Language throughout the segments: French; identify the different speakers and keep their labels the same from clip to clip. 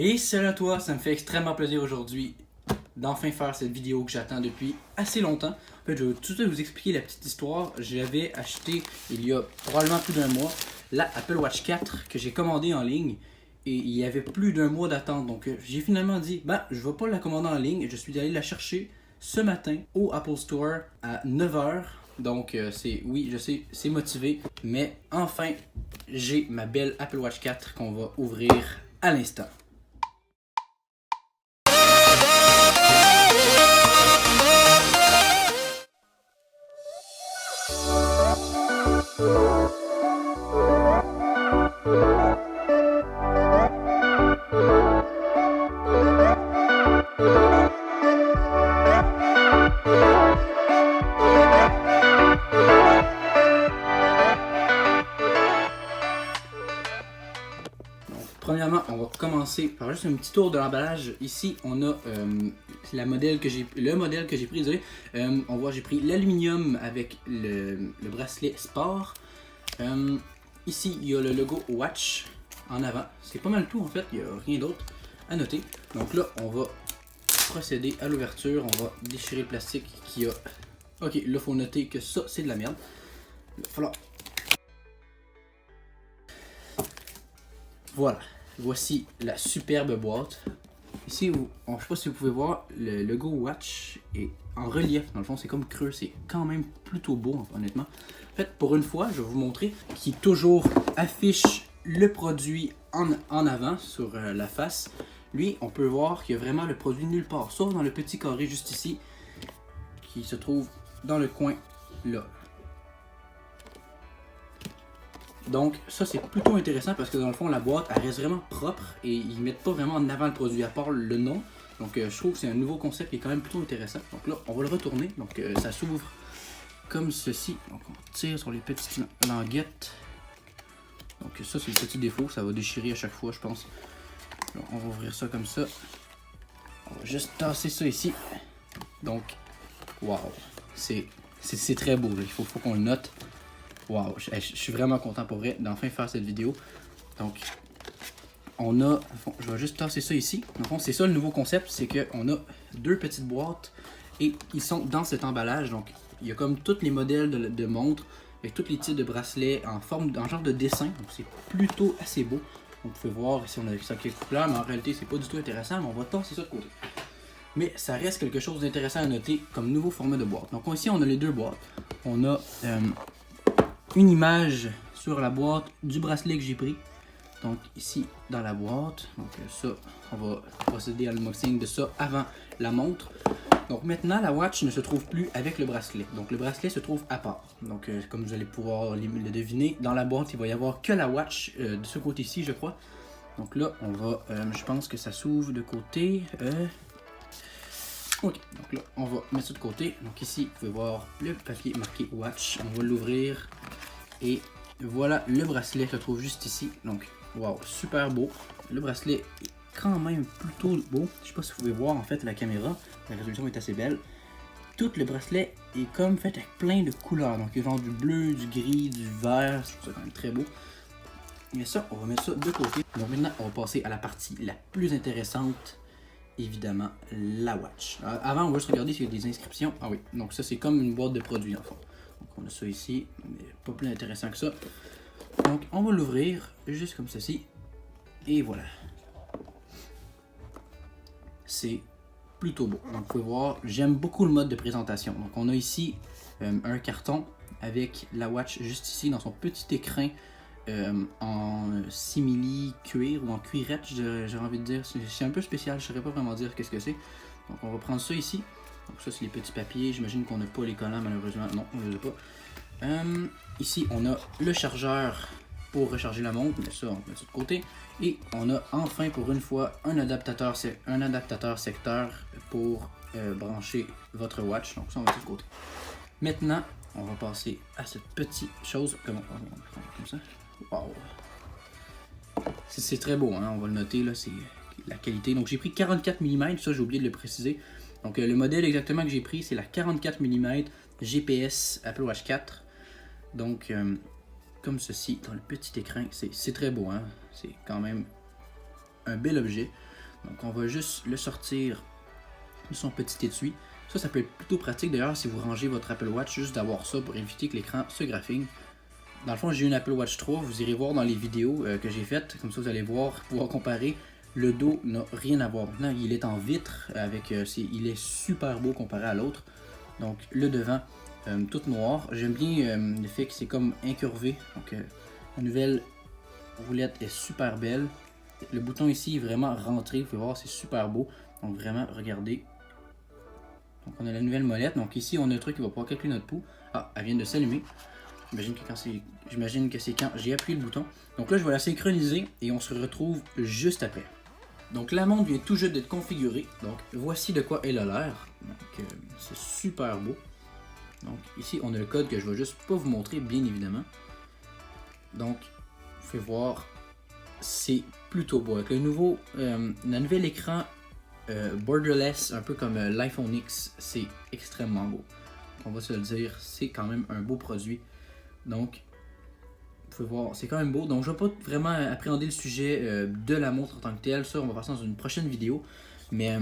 Speaker 1: Et salut à toi, ça me fait extrêmement plaisir aujourd'hui d'enfin faire cette vidéo que j'attends depuis assez longtemps. En fait, je vais tout de suite vous expliquer la petite histoire. J'avais acheté il y a probablement plus d'un mois la Apple Watch 4 que j'ai commandée en ligne et il y avait plus d'un mois d'attente. Donc j'ai finalement dit, je vais pas la commander en ligne. Je suis allé la chercher ce matin au Apple Store à 9h. Donc oui, je sais, c'est motivé, mais enfin, j'ai ma belle Apple Watch 4 qu'on va ouvrir à l'instant. Premièrement, on va commencer par juste un petit tour de l'emballage. Ici, on a le modèle que j'ai pris. Désolé. On voit, j'ai pris l'aluminium avec le bracelet sport. Ici, il y a le logo Watch en avant. C'est pas mal tout en fait, il n'y a rien d'autre à noter. Donc là, on va procéder à l'ouverture. On va déchirer le plastique qui a... Ok, là, il faut noter que ça, c'est de la merde. Il va falloir... Voilà. Voici la superbe boîte. Ici, je ne sais pas si vous pouvez voir, le logo Watch est en relief. Dans le fond, c'est comme creux. C'est quand même plutôt beau, honnêtement. En fait, pour une fois, je vais vous montrer qui toujours affiche le produit en avant sur la face. Lui, on peut voir qu'il y a vraiment le produit nulle part, sauf dans le petit carré juste ici, qui se trouve dans le coin là. Donc ça c'est plutôt intéressant parce que dans le fond la boîte elle reste vraiment propre et ils mettent pas vraiment en avant le produit à part le nom. Donc je trouve que c'est un nouveau concept qui est quand même plutôt intéressant. Donc là on va le retourner, donc ça s'ouvre comme ceci. Donc on tire sur les petites languettes. Donc ça c'est le petit défaut, ça va déchirer à chaque fois je pense. Alors, on va ouvrir ça comme ça. On va juste tasser ça ici. Donc waouh, c'est très beau, là. Il faut qu'on le note. Wow, je suis vraiment content pour vrai d'enfin faire cette vidéo. Donc, on a, je vais juste tasser ça ici. Dans le fond, c'est ça le nouveau concept, c'est qu'on a deux petites boîtes et ils sont dans cet emballage. Donc, il y a comme tous les modèles de montres avec tous les types de bracelets en genre de dessin. Donc, c'est plutôt assez beau. Donc, vous pouvez voir ici, on a ça quelques couleurs, mais en réalité, c'est pas du tout intéressant. Mais on va tasser ça de côté. Mais ça reste quelque chose d'intéressant à noter comme nouveau format de boîte. Donc, ici, on a les deux boîtes. On a une image sur la boîte du bracelet que j'ai pris. Donc ici dans la boîte. Donc ça, on va procéder à l'unboxing de ça avant la montre. Donc maintenant la watch ne se trouve plus avec le bracelet. Donc le bracelet se trouve à part. Donc comme vous allez pouvoir le deviner, dans la boîte il va y avoir que la watch de ce côté-ci je crois. Donc là on va, je pense que ça s'ouvre de côté. Ok, donc là on va mettre ça de côté. Donc ici vous pouvez voir le papier marqué watch. On va l'ouvrir. Et voilà, le bracelet se trouve juste ici. Donc, wow, super beau. Le bracelet est quand même plutôt beau. Je sais pas si vous pouvez voir en fait la caméra. La résolution est assez belle. Tout le bracelet est comme fait avec plein de couleurs. Donc, il y a genre du bleu, du gris, du vert. Je trouve ça quand même très beau. Mais ça, on va mettre ça de côté. Donc maintenant, on va passer à la partie la plus intéressante. Évidemment, la watch. Alors, avant, on va juste regarder s'il y a des inscriptions. Ah oui, donc ça c'est comme une boîte de produits en fond. Donc on a ça ici, mais pas plus intéressant que ça. Donc on va l'ouvrir juste comme ceci. Et voilà. C'est plutôt beau. Donc vous pouvez voir, j'aime beaucoup le mode de présentation. Donc on a ici un carton avec la watch juste ici dans son petit écrin en simili cuir ou en cuirette, j'ai envie de dire. C'est un peu spécial, je ne saurais pas vraiment dire qu'est-ce que c'est. Donc on va prendre ça ici. Donc ça c'est les petits papiers, j'imagine qu'on n'a pas les collants malheureusement, non on ne les a pas. Ici on a le chargeur pour recharger la montre, mais ça on met ça de côté. Et on a enfin pour une fois un adaptateur secteur pour brancher votre watch, donc ça on met ça de côté. Maintenant on va passer à cette petite chose, comme ça. Wow. C'est très beau, hein? On va le noter, là, c'est la qualité. Donc j'ai pris 44 mm, ça j'ai oublié de le préciser. Donc le modèle exactement que j'ai pris, c'est la 44 mm GPS Apple Watch 4. Donc comme ceci, dans le petit écran, c'est très beau, hein? C'est quand même un bel objet. Donc on va juste le sortir de son petit étui. Ça peut être plutôt pratique d'ailleurs si vous rangez votre Apple Watch, juste d'avoir ça pour éviter que l'écran se graphine. Dans le fond, j'ai une Apple Watch 3, vous irez voir dans les vidéos que j'ai faites, comme ça vous allez pouvoir comparer. Le dos n'a rien à voir. Maintenant, il est en vitre, il est super beau comparé à l'autre. Donc le devant, tout noir. J'aime bien le fait que c'est comme incurvé. Donc la nouvelle roulette est super belle. Le bouton ici est vraiment rentré, vous pouvez voir, c'est super beau. Donc vraiment, regardez. Donc on a la nouvelle molette. Donc ici, on a un truc qui va pouvoir calculer notre pouls. Ah, elle vient de s'allumer. J'imagine que c'est quand j'ai appuyé le bouton. Donc là, je vais la synchroniser et on se retrouve juste après. Donc la montre vient tout juste d'être configurée. Donc voici de quoi elle a l'air. Donc c'est super beau. Donc ici, on a le code que je vais juste pas vous montrer, bien évidemment. Donc, vous pouvez voir, c'est plutôt beau. Avec le nouvel écran borderless, un peu comme l'iPhone X, c'est extrêmement beau. On va se le dire, c'est quand même un beau produit. Donc, vous pouvez voir, c'est quand même beau. Donc, je ne vais pas vraiment appréhender le sujet de la montre en tant que telle. Ça, on va faire ça dans une prochaine vidéo. Mais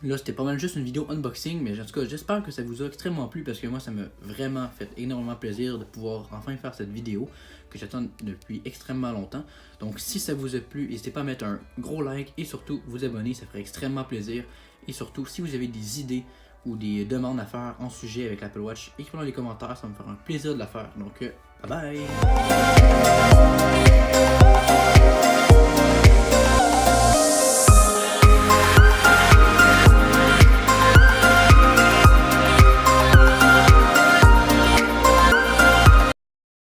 Speaker 1: là, c'était pas mal juste une vidéo unboxing. Mais en tout cas, j'espère que ça vous a extrêmement plu parce que moi, ça m'a vraiment fait énormément plaisir de pouvoir enfin faire cette vidéo que j'attends depuis extrêmement longtemps. Donc, si ça vous a plu, n'hésitez pas à mettre un gros like et surtout vous abonner. Ça ferait extrêmement plaisir. Et surtout, si vous avez des idées ou des demandes à faire en sujet avec l'Apple Watch, écrivez-le dans les commentaires, ça va me faire un plaisir de la faire. Donc, bye bye!